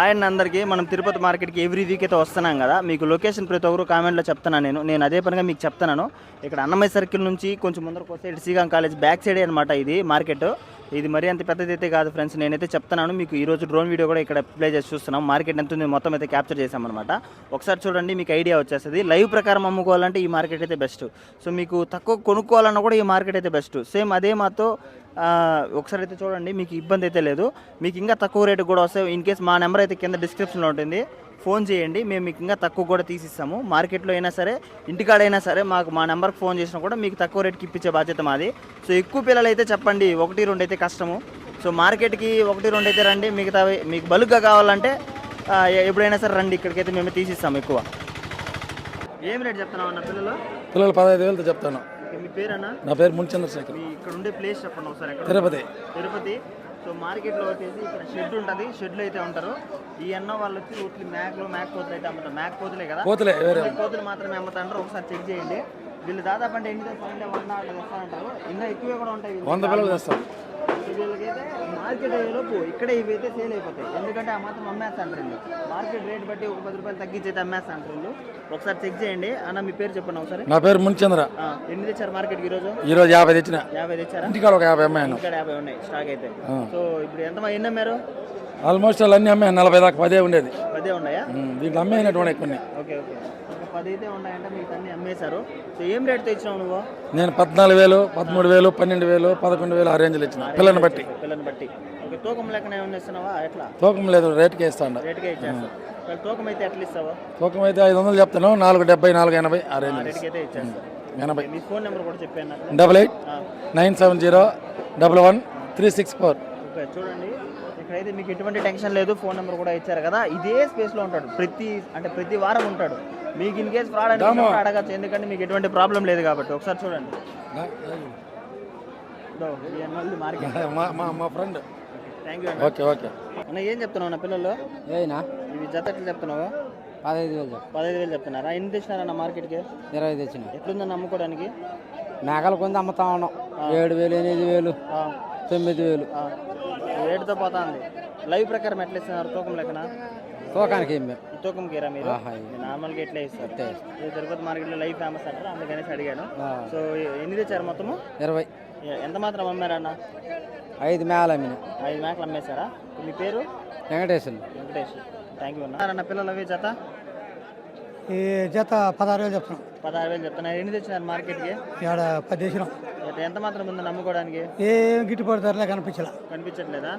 ఆయన అందరికీ మనం తిరుపతి మార్కెట్కి ఎవ్రీ వీక్ అయితే వస్తున్నాం కదా. మీకు లొకేషన్ ప్రతి ఒక్కరు కామెంట్లో చెప్తున్నాను. నేను అదే పనిగా మీకు చెప్తున్నాను. ఇక్కడ అన్నమయ్య సర్కిల్ నుంచి కొంచెం ముందరకు వస్తే ఇటు శ్రీకాంత్ కాలేజ్ బ్యాక్ సైడే అనమాట ఇది మార్కెట్. ఇది మరీ అంత పెద్దది అయితే కాదు ఫ్రెండ్స్. నేనైతే చెప్తున్నాను మీకు. ఈరోజు డ్రోన్ వీడియో కూడా ఇక్కడ ప్లే చేసి చూస్తున్నాం. మార్కెట్ ఎంత ఉంది మొత్తం అయితే క్యాప్చర్ చేసామన్నమాట. ఒకసారి చూడండి, మీకు ఐడియా వచ్చేస్తుంది. లైవ్ ప్రకారం అమ్ముకోవాలంటే ఈ మార్కెట్ అయితే బెస్ట్. సో మీకు తక్కువ కొనుక్కోవాలన్నా కూడా ఈ మార్కెట్ అయితే బెస్ట్. సేమ్ అదే మాతో ఒకసారి అయితే చూడండి, మీకు ఇబ్బంది అయితే లేదు. మీకు ఇంకా తక్కువ రేటు కూడా వస్తాయి. ఇన్ కేస్ మా నెంబర్ అయితే కింద డిస్క్రిప్షన్లో ఉంటుంది, ఫోన్ చేయండి. మేము మీకు ఇంకా తక్కువ కూడా తీసిస్తాము. మార్కెట్లో అయినా సరే, ఇంటికాడైనా సరే మాకు మా నెంబర్కి ఫోన్ చేసినా కూడా మీకు తక్కువ రేటుకి ఇప్పించే బాధ్యత మాది. సో ఎక్కువ పిల్లలు అయితే చెప్పండి, 1-2 అయితే కష్టము. సో మార్కెట్కి 1-2 అయితే రండి. మిగతా మీకు బల్క్గా కావాలంటే ఎప్పుడైనా సరే రండి, ఇక్కడికైతే మేము తీసిస్తాము ఎక్కువ. ఏం రేట్ చెప్తున్నావు అన్న పిల్లలు? 15,000 చెప్తాను. మీ పేరన్నా? నా పేరు మునిచంద్రశేఖర్. ఇక్కడ ఉండే ప్లేస్ చెప్పండి ఒకసారి. తిరుపతి. సో మార్కెట్లో వచ్చేసి ఇక్కడ షెడ్ ఉంటుంది. షెడ్లో అయితే ఉంటారు. ఈ అన్న వాళ్ళు వచ్చి ఊట్లు మేకపోతులు అయితే అమ్ముతారు. మేకపోతులే కదా, కోతులు మాత్రమే అమ్ముతాంటారు. ఒకసారి చెక్ చేయండి. వీళ్ళు దాదాపు అంటే ఎన్ని తెస్తారంటే 100 అట్లా తెస్తారంటారు. ఇంకా ఎక్కువే కూడా ఉంటాయి. 100 పిల్లలు తెస్తాం. వీళ్ళకైతే మార్కెట్ అయ్యేలోపు ఇక్కడే ఇవైతే సేల్ అయిపోతాయి. ఎందుకంటే ఆ మాత్రం అమ్మేస్తాంటారు వీళ్ళు. మార్కెట్ రేట్ బట్టి ఒక 10 రూపాయలు తగ్గించి అయితే అమ్మేస్తాంటారు వీళ్ళు. ఒకసారి చెక్ చేయండి. అన్న మీ పేరు చెప్పండి ఒకసారి. నా పేరు మునిచంద్ర. ఎన్ని తెచ్చారు మార్కెట్కి ఈరోజు? 50 తెచ్చిన. 50 తెచ్చారా? ఇంటికాడ ఒక 50 అమ్మాను. ఇక్కడ 50 ఉన్నాయి స్టాక్ అయితే. సో ఇప్పుడు ఎన్ని అమ్మారు? ఆల్మోస్ట్ అన్నీ అమ్మాయి. 40 దాకా 10 ఉండేది. 10 ఉన్నాయా? దీంట్లో అమ్మాయినటువంటి కొన్ని. ఓకే. 10 అయితే ఉన్నాయంటే మీకు అన్ని అమ్మేశారు. సో ఏం రేట్తో ఇచ్చినావు నువ్వు? నేను 14,000, 13,000, 12,000, 11,000 ఆ రేంజ్లో ఇచ్చిన. పిల్లని బట్టి. ఓకే. తూకం లెక్కన ఏమన్నా ఇస్తున్నావా? ఎట్లా? తూకం లేదు, రేటుకే ఇస్తాను. రేటుకే ఇచ్చేస్తావు. తూకం అయితే ఎట్లా ఇస్తావా? తూకం అయితే 500 చెప్తాను. 470, 480 ఆ రేంజ్. రేటుకి అయితే ఇచ్చేస్తావు. 80. మీ ఫోన్ నెంబర్ కూడా చెప్పాను. 88-970-11364. ఓకే. చూడండి, ఇక్కడైతే మీకు ఎటువంటి టెన్షన్ లేదు. ఫోన్ నెంబర్ కూడా ఇచ్చారు కదా. ఇదే స్పేస్లో ఉంటాడు. ప్రతి వారం ఉంటాడు. మీకు ఇన్ కేసు ఫ్రాడ్ అంటే అడగచ్చు, ఎందుకంటే మీకు ఎటువంటి ప్రాబ్లం లేదు కాబట్టి. ఒకసారి చూడండి. మా ఫ్రెండ్. Thank you. ఓకే. అన్న ఏం చెప్తున్నావు అన్న పిల్లలు? ఇవి జత ఎట్లా చెప్తున్నావు? 15,000 చెప్తున్నారా? ఎన్ని తెచ్చినారన్న మార్కెట్కి? 20 తెచ్చిన. ఎట్లుందన్న అమ్ముకోవడానికి? మేకలు కొంత అమ్ముతా ఉన్నాం. 7,000, 8,000, 9,000 రేటుతో పోతా ఉంది. లైవ్ ప్రకారం ఎట్లా ఇస్తున్నారు? తూకం లెక్కన? తూకానికి తూకంకి రా మీరు? నార్మల్గా ఎట్లా ఇస్తారు? తిరుపతి మార్కెట్లో లైవ్ ఫేమస్ అంటారు, అందుకనేసి అడిగాను. సో ఎన్ని తెచ్చారు మొత్తము? 20. ఎంత మాత్రం అమ్మారన్న? 5 మేకలు అమ్మిన. 5 మేకలు అమ్మేశారా? మీ పేరు? వెంకటేష్. థ్యాంక్ యూ అన్న. పిల్లలు అవి జత? ఈ జత 16,000 చెప్తున్నాం. 16,000 చెప్తున్నారు. ఎన్ని తెచ్చినారు మార్కెట్కి? 10 తెచ్చినాం. ఎంత మాత్రం ఉందని నమ్ముకోవడానికి? ఏం గిట్టుబాటు ధరలే కనిపించట్లేదా?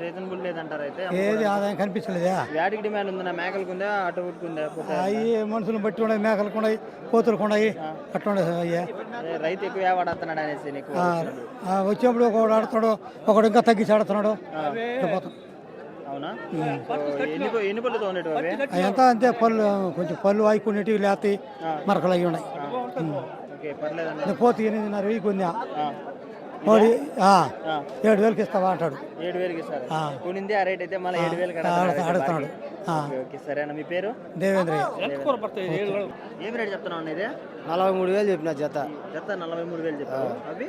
రీజనబుల్ లేదంటారు అయితే? ఏది ఆదాయం కనిపించలేదా? వాటికి డిమాండ్ ఉందా? మేకలకు ఉందా, అటు ఉందా? అవి మనుషులను బట్టి ఉన్నాయి. మేకలకు ఉన్నాయి, కోతులకు ఉన్నాయి. అట్లా అయ్యా. రైతు ఎక్కువ వాడుతున్నాడు అనేసి నీకు వచ్చినప్పుడు ఒకడు ఆడుతున్నాడు, ఒకడు ఇంకా తగ్గించి ఆడుతున్నాడు. అవునా? ఎన్ని పళ్ళుతో ఉండేవి అవి? ఎంత అంతే పళ్ళు, కొంచెం పళ్ళు వాయికునేటివి లేతాయి, మరకలు అవి ఉన్నాయి. పోతే 8,500 కొందా. 7,000కి ఇస్తావా అంటాడు. 7,000కి ఇస్తారు. కొనింది ఆ రేట్ అయితే మళ్ళీ 7,000 అడుగుతున్నాడు. సరేనా? మీ పేరు? దేవేంద్రయ్య. ఏం రేట్ చెప్తున్నావు? ఇది 43,000 చెప్పిన జత. 43,000 చెప్పారు. అవి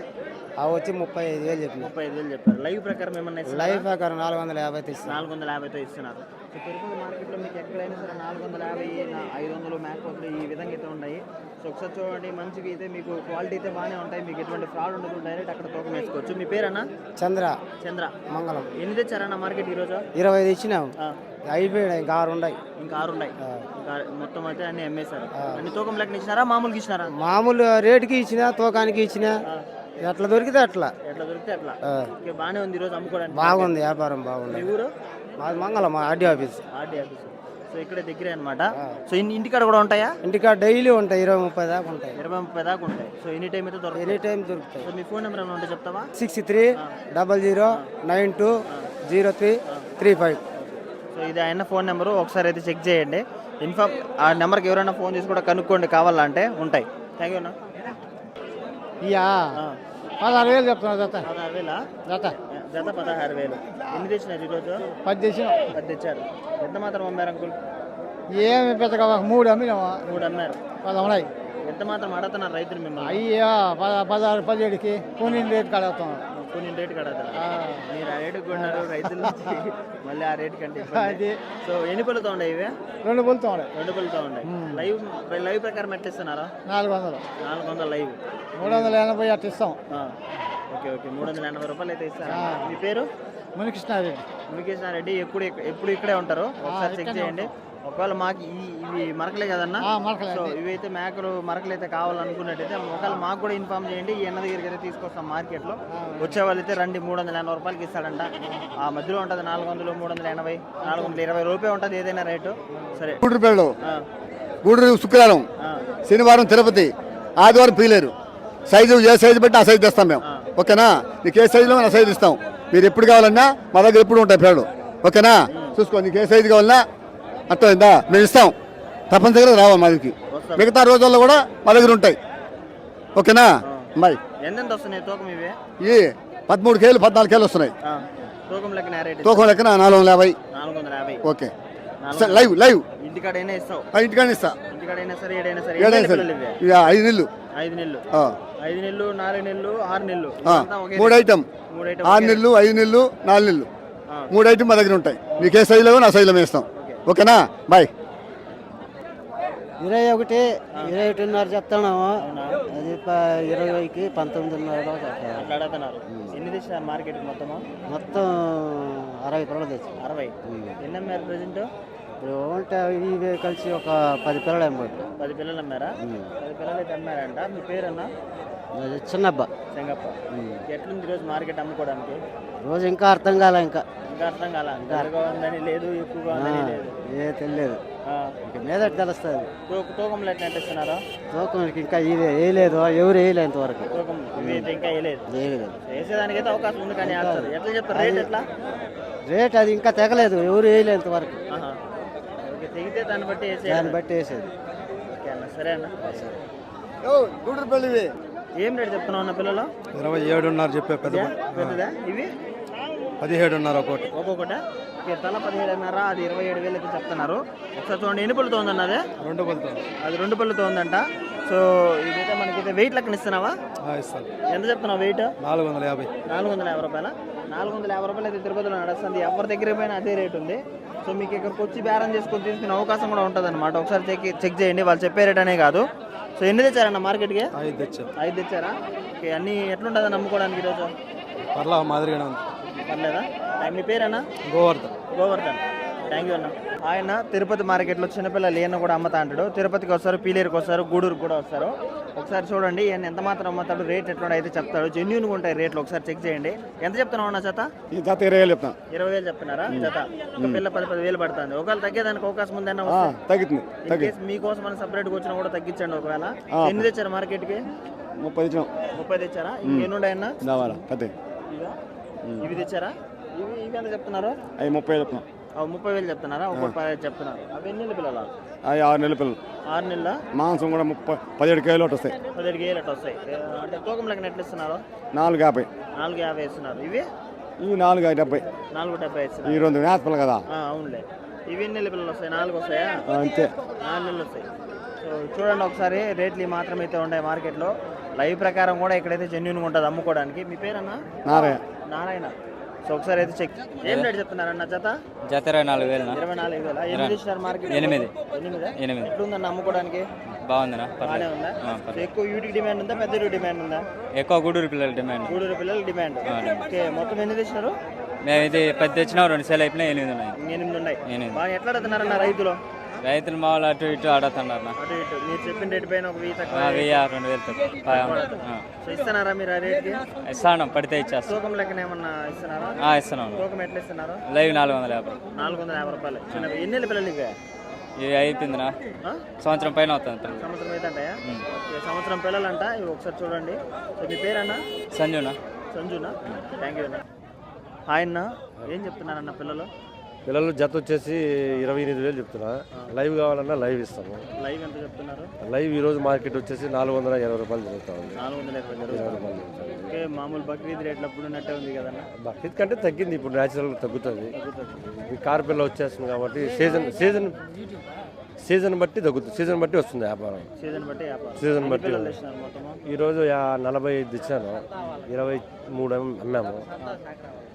వచ్చి 35,000 చెప్పిన. 35,000 చెప్పారు. లైవ్ ప్రకారం ఏమన్నా? లైవ్ ప్రకారం 450 450తో ఇస్తున్నారు. సో తిరుపతి మార్కెట్లో మీకు ఎక్కడైనా సరే 450, 500 మేకపోతులు ఈ విధంగా అయితే ఉన్నాయి. సో ఒకసారి చూడండి, మంచిగా అయితే మీకు క్వాలిటీ అయితే బాగానే ఉంటాయి. మీకు ఎటువంటి ఫ్రాడ్ ఉండదు. డైరెక్ట్ అక్కడ తూకం వేసుకోవచ్చు. మీ పేరన్నా? చంద్ర మంగళం. ఎన్ని తెచ్చారన్న మార్కెట్ ఈరోజు? 20 తెచ్చినాం. అయిపోయాయి. ఇంకా 6 ఉన్నాయి. ఇంకా మొత్తం అయితే అన్ని అమ్మేశారు. అన్ని తూకం లెక్కన ఇచ్చినారా, మామూలుగా ఇచ్చినారా? మామూలు రేటుకి ఇచ్చిన, తూకానికి ఇచ్చిన. ఎట్లా దొరికితే అట్లా. బాగానే ఉంది ఈరోజు అమ్ముకోవడానికి. బాగుంది, వ్యాపారం బాగుంది. ఊరు మాది మంగళం, ఆర్డీ ఆఫీస్. సో ఇక్కడ దగ్గరే అనమాట. సో ఇంటికాడ కూడా ఉంటాయా? ఇంటికాడ డైలీ ఉంటాయి. 20-30 దాకా ఉంటాయి. 20-30 దాకా ఉంటాయి. సో ఎనీ టైం అయితే దొరుకుతాయి. ఎనీ టైం దొరుకుతాయి. సో మీ ఫోన్ నెంబర్ ఏమైనా ఉంటే చెప్తావా? 6300920335. సో ఇది ఆయన ఫోన్ నెంబరు. ఒకసారి అయితే చెక్ చేయండి. ఆ నెంబర్కి ఎవరైనా ఫోన్ చేసి కూడా కనుక్కోండి, కావాలంటే ఉంటాయి. థ్యాంక్ యూ అన్న. 16,000 చెప్తున్నా జత. 16,000 జత 16,000. ఎన్ని తెచ్చినారు ఈరోజు? 10 తెచ్చారు. ఎంత మాత్రం అమ్మారు అంకుల్? ఏమి పెద్దగా 3 అమ్మినావా? 3 అమ్మారు. 10 ఉన్నాయి. ఎంత మాత్రం అడుగుతున్నారు రైతులు మిమ్మల్ని? అయ్యా 16-17కి కొన్ని రేట్ కడుగుతున్నాం. కొన్ని రేటు కడతారా మీరు ఆ రేటుకి కొన్నారు రైతుల నుంచి మళ్ళీ ఆ రేటు కంటే ఇబ్బంది. సో ఎన్ని పళ్ళుతో ఉన్నాయి ఇవి? 2 పళ్ళుతో ఉన్నాయి. 2 పళ్ళుతో ఉన్నాయి. లైవ్ ప్రకారం ఎట్లా ఇస్తున్నారా? 400. 400 లైవ్. 380 అట్లా ఇస్తాం. ఓకే ఓకే 380 రూపాయలు అయితే ఇస్తారా? మీ పేరు? మునికృష్ణారెడ్డి. మునికృష్ణారెడ్డి. ఎప్పుడు ఇక్కడే ఉంటారు? ఒకసారి చెక్ చేయండి. ఒకవేళ మాకు ఇవి మరకలే కదన్నా, సో ఇవైతే మేకలు మరకలు అయితే కావాలనుకున్నట్టయితే ఒకవేళ మాకు కూడా ఇన్ఫార్మ్ చేయండి. ఈ అన్న దగ్గరికి అయితే తీసుకొస్తాం మార్కెట్లో. వచ్చే వాళ్ళు అయితే రండి. 380 రూపాయలకి ఇస్తాడంట. ఆ మధ్యలో ఉంటుంది 400, 380, 420 రూపాయలు ఉంటుంది ఏదైనా రేటు. సరే. గూడూరు శుక్రవారం, శనివారం తిరుపతి, ఆదివారం పీలేరు. సైజు ఏ సైజు బట్టి ఆ సైజు తెస్తాం మేము. ఓకేనా? నీకు ఏ సైజులో ఆ సైజు ఇస్తాం. మీరు ఎప్పుడు కావాలన్నా మా దగ్గర ఎప్పుడు ఉంటాయి పేర్లు. ఓకేనా? చూసుకో, నీకు ఏ సైజు కావాలన్నా అర్థమైందా మేము ఇస్తాం. తప్పనిసరిగా రావాలి మా దగ్గరికి. మిగతా రోజుల్లో కూడా మా దగ్గర ఉంటాయి. ఓకేనా? మరి ఎంత వస్తున్నాయి తూకం ఇవి? ఈ 13 కేలు 14 కేలు వస్తున్నాయి. తూకం లెక్కన రేట్? తూకం లెక్కన 450. 450. ఓకే. లైవ్ లైవ్ ఇంటికాడైనా ఇస్తావు? ఇంటికాడ ఇస్తా. ఇంటికాడైనా సరే ఏడైనా సరే. 5 నెలలు. 5 నెలలు, 5 నెలలు, 4 నెలలు, 6 నెలలు. 3 ఐటమ్. 6 నెలలు, 5 నెలలు, 4 నెలలు. 3 ఐటమ్ మా దగ్గర ఉంటాయి. నీకు ఏ సైజులో నా సైజులో మేము ఇస్తాం. ఓకేనా? బాయ్. 21, 21.5 చెప్తాను. అది 20కి 19.5 అడుగుతున్నారు. ఎన్ని తెచ్చినారు మార్కెట్ మొత్తము? మొత్తం 60 పిల్లలు తెచ్చి. 60. ఎన్ని అమ్మారు ప్రజెంట్? ఇప్పుడు ఇవి కలిసి ఒక 10 పిల్లలు అమ్మారు. 10 పిల్లలు అమ్మారా? 10 పిల్లలు అయితే అమ్మారంట. మీ పేరన్నా? చిన్నబ్బ. చెంగప్ప. ఎట్లుంది ఈరోజు మార్కెట్ అమ్ముకోవడానికి? రోజు ఇంకా అర్థం కాలే. ఇంకా అర్థం కాల. తక్కువగా ఉందని లేదు, ఎక్కువగా ఉందని లేదు. తెలియదు. ఇంకా మీద తెలుస్తుంది. తూకంలో ఎట్లా ఇస్తున్నారా? తూకం ఇంకా ఇదే వేయలేదు, ఎవరు వేయలేదు ఇంతవరకు. తూకం ఇవైతే ఇంకా వేయలేదు. వేసేదానికైతే అవకాశం ఉంది కానీ ఎట్లా చెప్తారు రేట్? ఎట్లా రేట్? అది ఇంకా తెగలేదు, ఎవరు వేయలేదు ఇంతవరకు. తెగితే దాన్ని బట్టి వేసేది. ఓకే అన్న, సరే అన్న. గూడూరు పెళ్ళివి ఏం రేట్ చెప్తున్నావు అన్న పిల్లలు? 27.5 చెప్పే. పెద్దదా ఇవి? 17.5 ఒకటి. ఒక్కొక్కట తల 17.5. అది 27,000 అయితే చెప్తున్నారు. ఒకసారి చూడండి. ఎన్ని పళ్ళుతో ఉందన్న? అదే 2 పళ్ళుతో. అది 2 పళ్ళుతో ఉందంట. సో ఇదైతే మనకైతే వెయిట్ లెక్కన ఇస్తున్నావా? ఎంత చెప్తున్నావు వెయిట్? 450. 450 రూపాయల. 450 రూపాయలు అయితే తిరుపతిలో నడుస్తుంది. ఎవరి దగ్గర పోయినా అదే రేట్ ఉంది. సో మీకు ఇక్కడికి వచ్చి బేరం చేసుకొని తీసుకునే అవకాశం కూడా ఉంటుంది అనమాట. ఒకసారి చెక్ చేయండి. వాళ్ళు చెప్పే రేట్ అనే కాదు. సో ఎన్ని తెచ్చారన్న మార్కెట్కి? 5 తెచ్చారా? ఓకే. అన్నీ ఎట్లుంటుంది నమ్ముకోవడానికి ఈరోజు? పర్లా మాదిరిగానే ఉంది. పర్లేదా? మీ పేరన్నా? గోవర్ధన్. థ్యాంక్ యూ అన్న. ఆయన తిరుపతి మార్కెట్లో చిన్నపిల్లలు ఈయన కూడా అమ్ముతా అంటాడు. తిరుపతికి వస్తారు, పీలేరుకి వస్తారు, గూడూరుకి కూడా వస్తారు. ఒకసారి చూడండి ఈయన ఎంత మాత్రం అమ్ముతాడు, రేట్ ఎట్లా అయితే చెప్తాడు. జెన్యూన్గా ఉంటాయి రేట్లు. ఒకసారి చెక్ చేయండి. ఎంత చెప్తున్నావు అన్న జత? ఈ జత 20,000 చెప్తాను. 20,000 చెప్తున్నారా జత? ఒక పిల్ల 10,000 పడుతుంది. ఒకవేళ తగ్గేదానికి అవకాశం ఉందన్న? తగ్గుతుంది. మీకోసం మనం సపరేట్గా వచ్చినా కూడా తగ్గించండి. ఒకవేళ ఎన్ని తెచ్చారు మార్కెట్కి? 30 తెచ్చారా? ఇంకెన్ని ఉన్నాయన్న? ఇవి తెచ్చారా? ఇవి ఎంత చెప్తున్నారు? 30 చెప్తున్నా. 30,000 చెప్తున్నారా? ఒక్కొక్క 15 చెప్తున్నారు. అవి ఎన్ని నెలల పిల్లలు? 6 నెలల పిల్లలు. 6 నెలల మాంసం కూడా 17 కేజీలు వస్తాయి. 17 కేజీలు అట్లా వస్తాయి. అంటే తూకం లెక్కన ఎట్లా ఇస్తున్నారు? 450. 450 ఇస్తున్నారు. ఇవి 470. 470 ఇస్తున్నారు. ఈ 2 నేత పిల్లలు కదా? అవునులే. ఇవి ఎన్ని నెలల పిల్లలు వస్తాయి? 4 వస్తాయా? అంతే. 4 నెలలు వస్తాయి. సో చూడండి ఒకసారి. రేట్లు మాత్రమే అయితే ఉన్నాయి మార్కెట్లో. లైవ్ ప్రకారం కూడా ఇక్కడైతే జెన్యూన్గా ఉంటుంది అమ్ముకోవడానికి. మీ పేరన్నా? నారాయణ. సో ఒకసారి అయితే చెక్. ఏం రేట్ చెప్తున్నారన్న జత? 24,000. 24,000. ఎన్ని తెచ్చినారు మార్కెట్? 8. ఎట్లుందన్న అమ్ముకోవడానికి? బాగుందా? బాగానే ఉందా? ఎక్కువ యూటికి డిమాండ్ ఉందా, పెద్ద డిమాండ్ ఉందా? ఎక్కువ గూడూరు పిల్లల డిమాండ్. గూడూరు పిల్లల డిమాండ్. ఓకే. మొత్తం ఎన్ని తెచ్చినారు? మేము ఇది 10 తెచ్చినా, 2 సేల్ అయిపోయినా 8 ఉన్నాయి. 8 ఉన్నాయి. బాగా ఎట్లా అడుగుతున్నారన్న రైతులు? రైతులు మామూలు అటు ఇటు ఆడుతున్నారు. అటు ఇటు మీరు చెప్పిన రేటు పైన ఒక 1000 తక్కువ. 2,000 తక్కువ. సో ఇస్తున్నారా మీరు ఆ రేట్కి? ఇస్తాను, పడితే ఇచ్చేస్తాను. తూకం లెక్కన ఏమన్నా ఇస్తున్నారా? ఇస్తున్నాను. తూకం ఎట్లా ఇస్తున్నారు? లైవ్ 450. 450 రూపాయలు. చిన్న ఎన్ని నెలల పిల్లలు ఇవే? ఇవి అయిపోయిందినా? సంవత్సరం పైన అవుతుంది. సంవత్సరం అయితే అంటాయా? సంవత్సరం పిల్లలు అంట. ఇవి ఒకసారి చూడండి. సో మీ పేరన్నా? సంజునా. థ్యాంక్ యూ అన్న. ఆయన ఏం చెప్తున్నారన్న పిల్లలు? పిల్లలు జత వచ్చేసి 28,000 చెప్తున్నా. లైవ్ కావాలన్నా లైవ్ ఇస్తాము. లైవ్ ఎంత చెప్తున్నారు? లైవ్ ఈరోజు మార్కెట్ వచ్చేసి 420 రూపాయలు జరుగుతూ ఉంది. 420 రూపాయలు. ఓకే, మామూలు బక్రీద్ రేట్లు అప్పుడు ఉన్నట్టే ఉంది కదన్నా? బక్రీద్ కంటే తగ్గింది, ఇప్పుడు న్యాచురల్గా తగ్గుతుంది. ఈ కార్ పిల్ల వచ్చేస్తుంది కాబట్టి సీజన్ బట్టి తగ్గుతుంది, సీజన్ బట్టి వస్తుంది వ్యాపారం. సీజన్ బట్టి ఈరోజు 45 ఇచ్చాను, 23 అమ్మాము.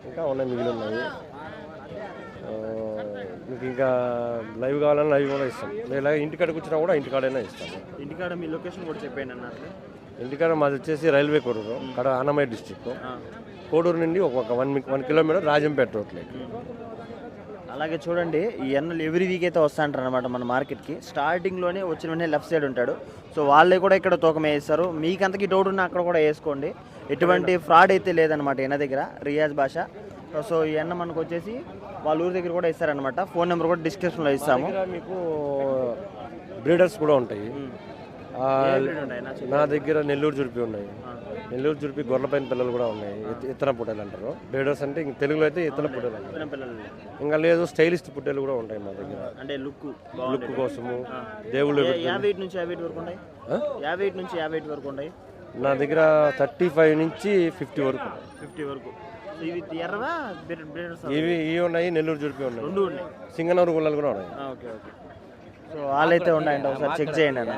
ఇంకా ఉన్నాయి, మిగిలి ఉన్నాయి. మీకు ఇంకా లైవ్ కావాలన్నా లైవ్ కూడా ఇస్తాం, లేదా ఇంటికాడకి వచ్చినా కూడా ఇంటికాడైనా ఇస్తాము. ఇంటికాడ మీ లొకేషన్ కూడా చెప్పండి అన్నారు. ఇంటికాడ మాది వచ్చేసి రైల్వే కోడూరు, అక్కడ అన్నమయ్య డిస్టిక్. కోడూరు నుండి ఒక 1 కిలోమీటర్ రాజంపేట రోడ్లోకి. అలాగే చూడండి, ఈ ఎన్నలు ఎవ్రీ వీక్ అయితే వస్తూ ఉంటారు అనమాట మన మార్కెట్కి. స్టార్టింగ్లోనే వచ్చిన వెంటనే లెఫ్ట్ సైడ్ ఉంటాడు. సో వాళ్ళే కూడా ఇక్కడ తూకం వేస్తారు. మీకు అంతకి డౌట్ ఉన్నా అక్కడ కూడా వేసుకోండి. ఎటువంటి ఫ్రాడ్ అయితే లేదనమాట ఈయన దగ్గర, రియాజ్ భాష. సో ఈ అన్న మనకు వచ్చేసి వాళ్ళ ఊరి దగ్గర కూడా ఇస్తారనమాట. ఫోన్ నెంబర్ కూడా డిస్క్రిప్షన్లో ఇస్తాము. మీకు బ్రీడర్స్ కూడా ఉంటాయి. నా దగ్గర నెల్లూరు జుడిపి ఉన్నాయి, నెల్లూరు జుడిపి గొర్రెపైన పిల్లలు కూడా ఉన్నాయి. ఇత్తన పుట్టేలు అంటారు. బ్రీడర్స్ అంటే ఇంక తెలుగులో అయితే ఇత్తన పుట్టేలు అంటారు. ఇంకా లేదు, స్టైలిస్ట్ పుట్టేలు కూడా ఉంటాయి మా దగ్గర. అంటే లుక్ కోసము దేవుళ్ళు 58 నుంచి 58 వరకు ఉంటాయి. 58 నుంచి 58 వరకు ఉంటాయి నా దగ్గర. 35 నుంచి 50 వరకు. 50 వరకు. ఇవి ఎర్రవా బ్రీడర్స్? ఇవి ఉన్నాయి, నెల్లూరు జుడిపి ఉన్నాయి, రెండు ఉన్నాయి. సింగనూరు గుళ్ళలు కూడా ఉన్నాయి. Okay okay. సో వాళ్ళైతే ఉన్నాయండి, ఒకసారి చెక్ చేయండి అన్న.